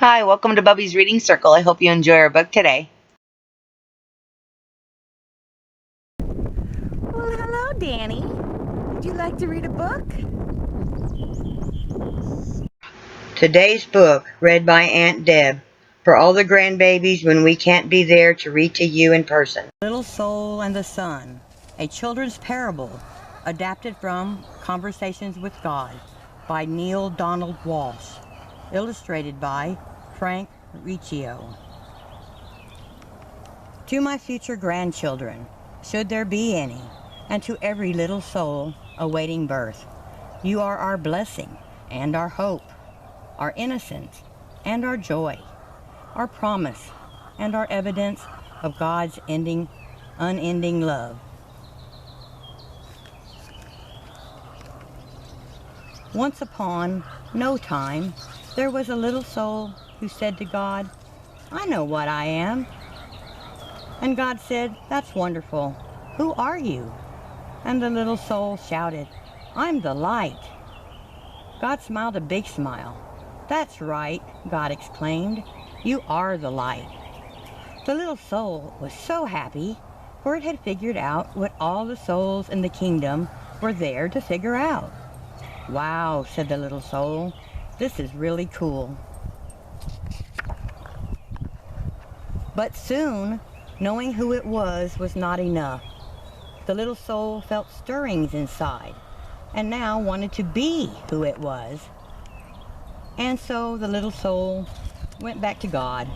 Hi, welcome to Bubby's Reading Circle. I hope you enjoy our book today. Well, hello, Danny. Would you like to read a book? Today's book, read by Aunt Deb, for all the grandbabies when we can't be there to read to you in person. Little Soul and the Sun, a children's parable, adapted from Conversations with God by Neil Donald Walsh, illustrated by Frank Riccio. To my future grandchildren, should there be any, and to every little soul awaiting birth, you are our blessing and our hope, our innocence and our joy, our promise and our evidence of God's unending love. Once upon no time, there was a little soul who said to God, "I know what I am." And God said, "That's wonderful. Who are you?" And the little soul shouted, "I'm the light." God smiled a big smile. "That's right," God exclaimed. "You are the light." The little soul was so happy, for it had figured out what all the souls in the kingdom were there to figure out. "Wow," said the little soul, "this is really cool." But soon, knowing who it was not enough. The little soul felt stirrings inside, and now wanted to be who it was. And so the little soul went back to God,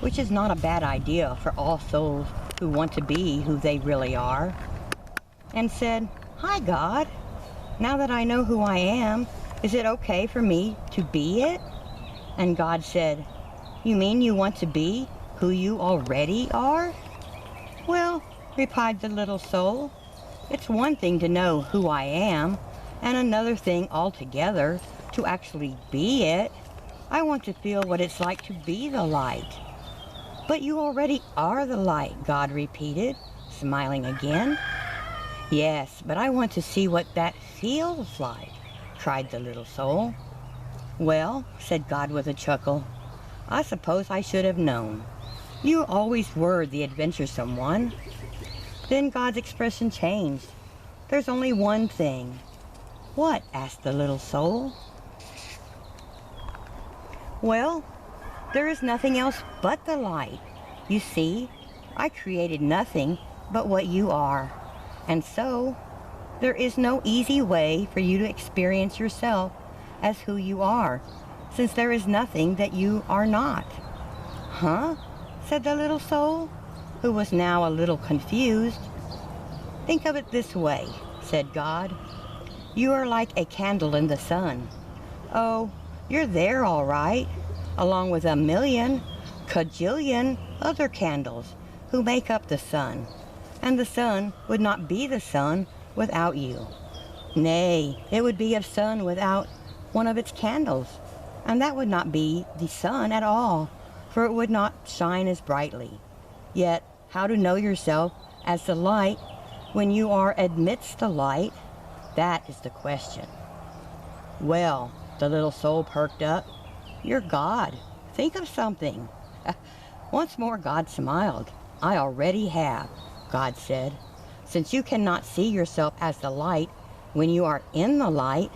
which is not a bad idea for all souls who want to be who they really are, and said, "Hi, God. Now that I know who I am, is it okay for me to be it?" And God said, "You mean you want to be who you already are?" "Well," replied the little soul, "it's one thing to know who I am, and another thing altogether to actually be it. I want to feel what it's like to be the light." "But you already are the light," God repeated, smiling again. "Yes, but I want to see what that feels like," cried the little soul. "Well," said God with a chuckle, "I suppose I should have known. You always were the adventuresome one." Then God's expression changed. "There's only one thing." "What?" asked the little soul. "Well, there is nothing else but the light. You see, I created nothing but what you are. And so, there is no easy way for you to experience yourself as who you are, since there is nothing that you are not." "Huh?" said the little soul, who was now a little confused. "Think of it this way," said God. "You are like a candle in the sun. Oh, you're there all right, along with a million, cajillion other candles who make up the sun, and the sun would not be the sun without you. Nay, it would be a sun without one of its candles, and that would not be the sun at all, for it would not shine as brightly. Yet, how to know yourself as the light when you are amidst the light, that is the question." "Well," the little soul perked up, "you're God. Think of something." Once more God smiled. "I already have," God said. "Since you cannot see yourself as the light when you are in the light,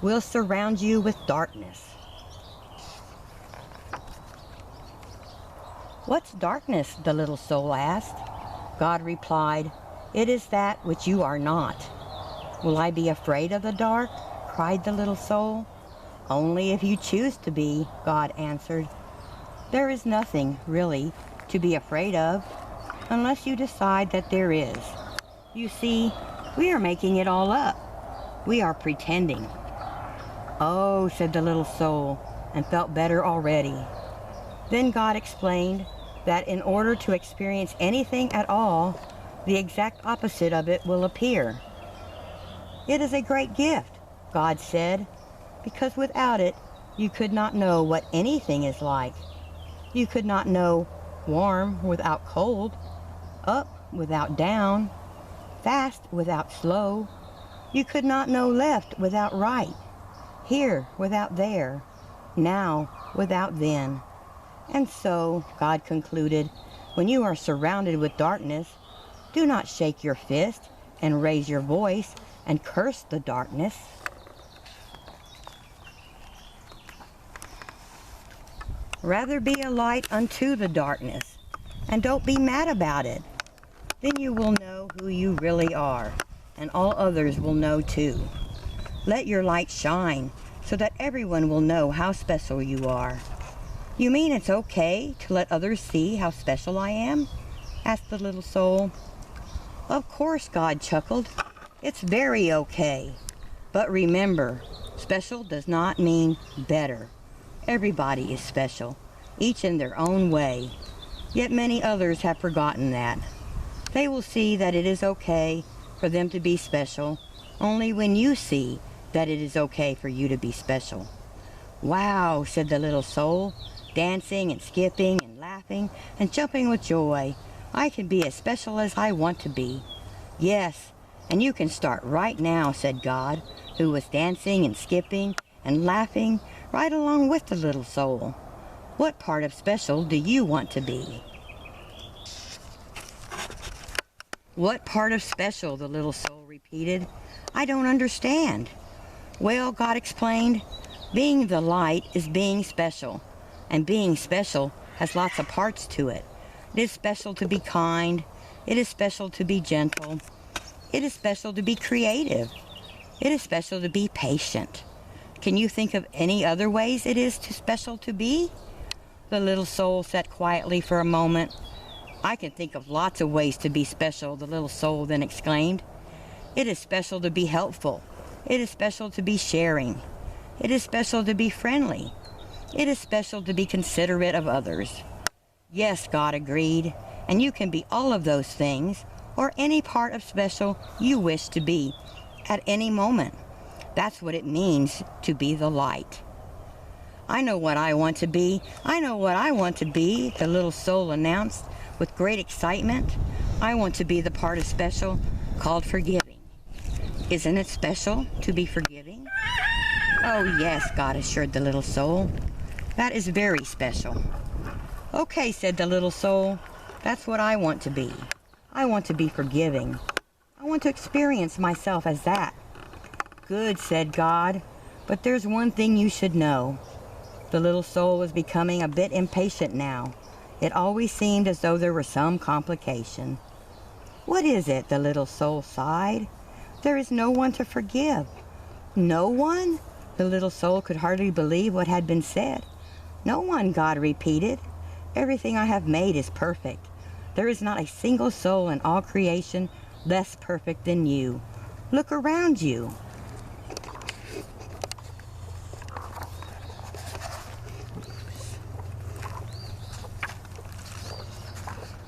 we'll surround you with darkness." "What's darkness?" the little soul asked. God replied, "It is that which you are not." "Will I be afraid of the dark?" cried the little soul. "Only if you choose to be," God answered. "There is nothing, really, to be afraid of, unless you decide that there is. You see, we are making it all up. We are pretending." "Oh," said the little soul, and felt better already. Then God explained that in order to experience anything at all, the exact opposite of it will appear. "It is a great gift," God said, "because without it, you could not know what anything is like. You could not know warm without cold, up without down, fast without slow. You could not know left without right, here without there, now without then. And so, God concluded, when you are surrounded with darkness, do not shake your fist and raise your voice and curse the darkness. Rather be a light unto the darkness, and don't be mad about it. Then you will know who you really are, and all others will know too. Let your light shine so that everyone will know how special you are. You mean it's okay to let others see how special I am? Asked the little soul. Of course, God chuckled. It's very okay. But remember, special does not mean better. Everybody is special, each in their own way. Yet many others have forgotten that. They will see that it is okay for them to be special only when you see that it is okay for you to be special. Wow, said the little soul, dancing and skipping and laughing and jumping with joy. I can be as special as I want to be. Yes, and you can start right now, said God, who was dancing and skipping and laughing right along with the little soul. What part of special do you want to be? What part of special, the little soul repeated. I don't understand. Well, God explained, being the light is being special, and being special has lots of parts to it. It is special to be kind. It is special to be gentle. It is special to be creative. It is special to be patient. Can you think of any other ways it is too special to be? The little soul sat quietly for a moment. I can think of lots of ways to be special, the little soul then exclaimed. It is special to be helpful. It is special to be sharing. It is special to be friendly. It is special to be considerate of others. Yes, God agreed, and you can be all of those things, or any part of special you wish to be, at any moment. That's what it means to be the light. I know what I want to be. I know what I want to be, the little soul announced with great excitement. I want to be the part of special called forgiving. Isn't it special to be forgiving? Oh yes, God assured the little soul. That is very special. Okay, said the little soul. That's what I want to be. I want to be forgiving. I want to experience myself as that. Good, said God. But there's one thing you should know. The little soul was becoming a bit impatient now. It always seemed as though there were some complication. What is it? The little soul sighed. There is no one to forgive. No one? The little soul could hardly believe what had been said. No one, God repeated. Everything I have made is perfect. There is not a single soul in all creation less perfect than you. Look around you.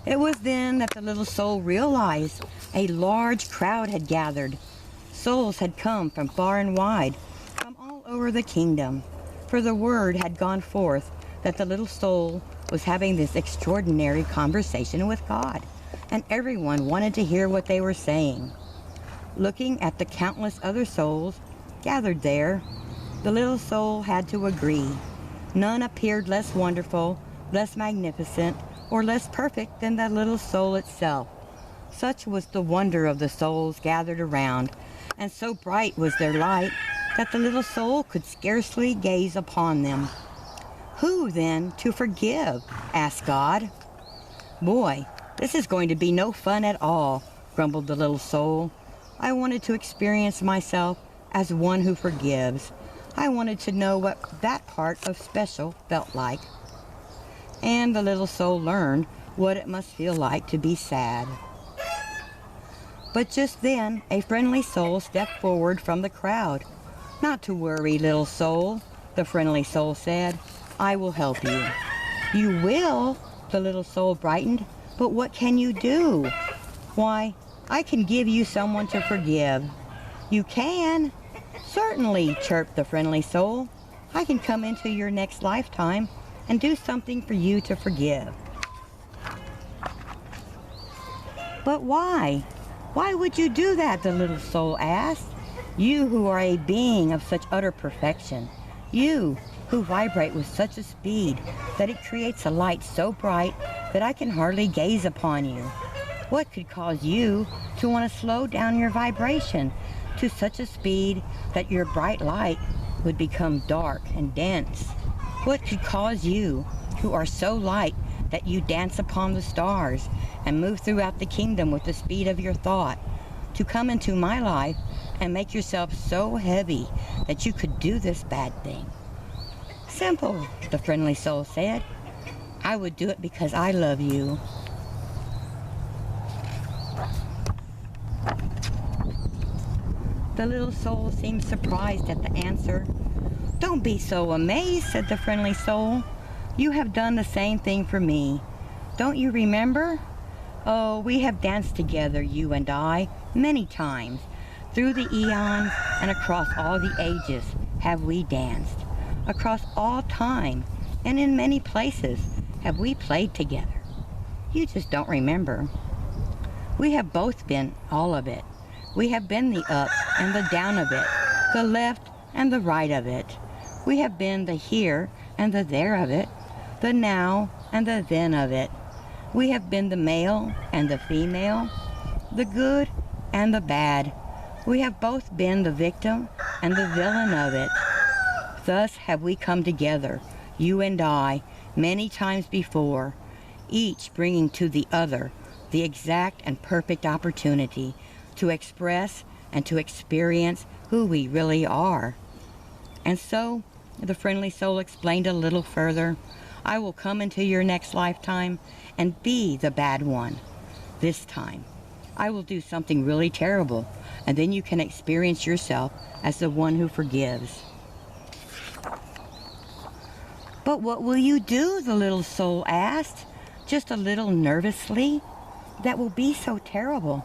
It was then that the little soul realized a large crowd had gathered. Souls had come from far and wide, from all over the kingdom, for the word had gone forth that the little soul was having this extraordinary conversation with God, and everyone wanted to hear what they were saying. Looking at the countless other souls gathered there, the little soul had to agree. None appeared less wonderful, less magnificent, or less perfect than the little soul itself. Such was the wonder of the souls gathered around, and so bright was their light that the little soul could scarcely gaze upon them. Who, then, to forgive? Asked God. Boy, this is going to be no fun at all, grumbled the little soul. I wanted to experience myself as one who forgives. I wanted to know what that part of special felt like. And the little soul learned what it must feel like to be sad. But just then, a friendly soul stepped forward from the crowd. Not to worry, little soul, the friendly soul said. I will help you. You will? The little soul brightened. But what can you do? Why, I can give you someone to forgive. You can? Certainly, chirped the friendly soul. I can come into your next lifetime and do something for you to forgive. But why? Why would you do that? The little soul asked. You who are a being of such utter perfection. You, who vibrate with such a speed that it creates a light so bright that I can hardly gaze upon you. What could cause you to want to slow down your vibration to such a speed that your bright light would become dark and dense? What could cause you, who are so light that you dance upon the stars and move throughout the kingdom with the speed of your thought, to come into my life and make yourself so heavy that you could do this bad thing? Simple, the friendly soul said. I would do it because I love you. The little soul seemed surprised at the answer. Don't be so amazed, said the friendly soul. You have done the same thing for me. Don't you remember? Oh, we have danced together, you and I, many times. Through the eons and across all the ages have we danced. Across all time and in many places have we played together. You just don't remember. We have both been all of it. We have been the up and the down of it, the left and the right of it. We have been the here and the there of it, the now and the then of it. We have been the male and the female, the good and the bad. We have both been the victim and the villain of it. Thus have we come together, you and I, many times before, each bringing to the other the exact and perfect opportunity to express and to experience who we really are. And so, the friendly soul explained a little further, I will come into your next lifetime and be the bad one. This time, I will do something really terrible, and then you can experience yourself as the one who forgives. But what will you do? The little soul asked, just a little nervously. That will be so terrible.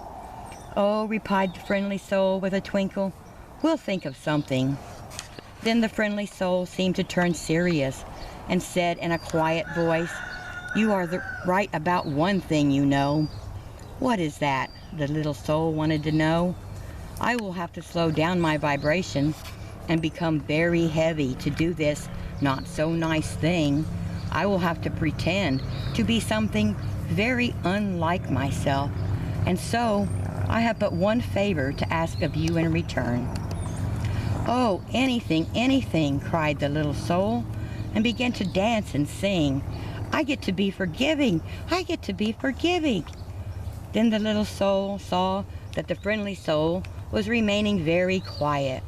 Oh, replied the friendly soul with a twinkle, we'll think of something. Then the friendly soul seemed to turn serious and said in a quiet voice, you are right about one thing, you know. What is that? The little soul wanted to know. I will have to slow down my vibration and become very heavy to do this not so nice thing. I will have to pretend to be something very unlike myself. And so I have but one favor to ask of you in return. Oh, anything, anything, cried the little soul, and began to dance and sing. I get to be forgiving. I get to be forgiving. Then the little soul saw that the friendly soul was remaining very quiet.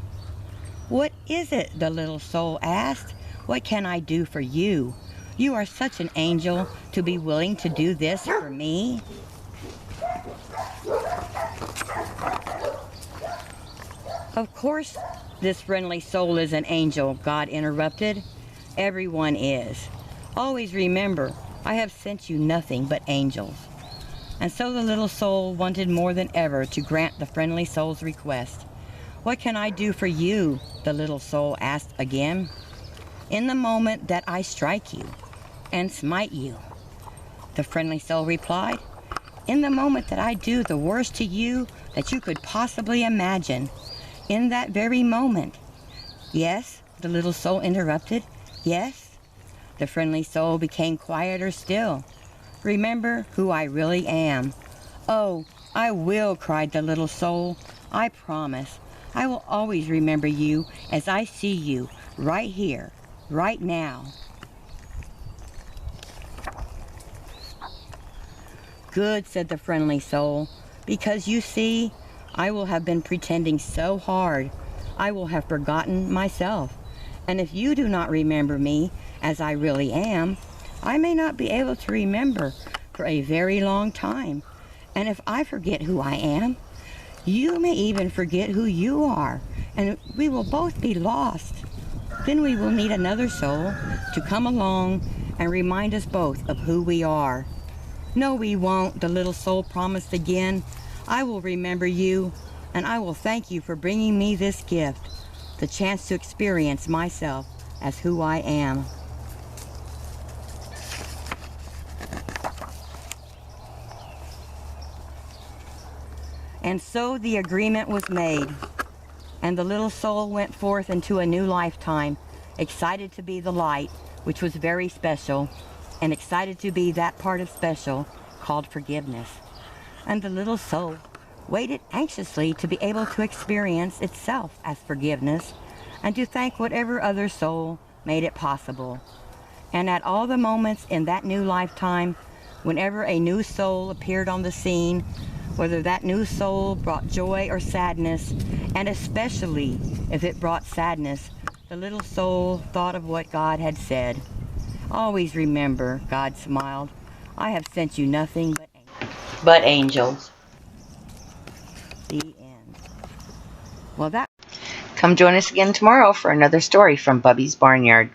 What is it? The little soul asked. What can I do for you? You are such an angel to be willing to do this for me. Of course, this friendly soul is an angel, God interrupted. Everyone is. Always remember, I have sent you nothing but angels. And so the little soul wanted more than ever to grant the friendly soul's request. What can I do for you? The little soul asked again. In the moment that I strike you and smite you, the friendly soul replied. In the moment that I do the worst to you that you could possibly imagine. In that very moment. Yes, the little soul interrupted. Yes. The friendly soul became quieter still. Remember who I really am. Oh, I will, cried the little soul. I promise. I will always remember you as I see you right here, right now. Good, said the friendly soul, because you see, I will have been pretending so hard. I will have forgotten myself. And if you do not remember me as I really am, I may not be able to remember for a very long time. And if I forget who I am, you may even forget who you are, and we will both be lost. Then we will need another soul to come along and remind us both of who we are. No, we won't, the little soul promised again. I will remember you, and I will thank you for bringing me this gift, the chance to experience myself as who I am. And so the agreement was made, and the little soul went forth into a new lifetime, excited to be the light, which was very special, and excited to be that part of special called forgiveness. And the little soul waited anxiously to be able to experience itself as forgiveness and to thank whatever other soul made it possible. And at all the moments in that new lifetime, whenever a new soul appeared on the scene, whether that new soul brought joy or sadness, and especially if it brought sadness, the little soul thought of what God had said. Always remember, God smiled, I have sent you nothing But angels. the end. Well, that. Come join us again tomorrow for another story from Bubby's Barnyard.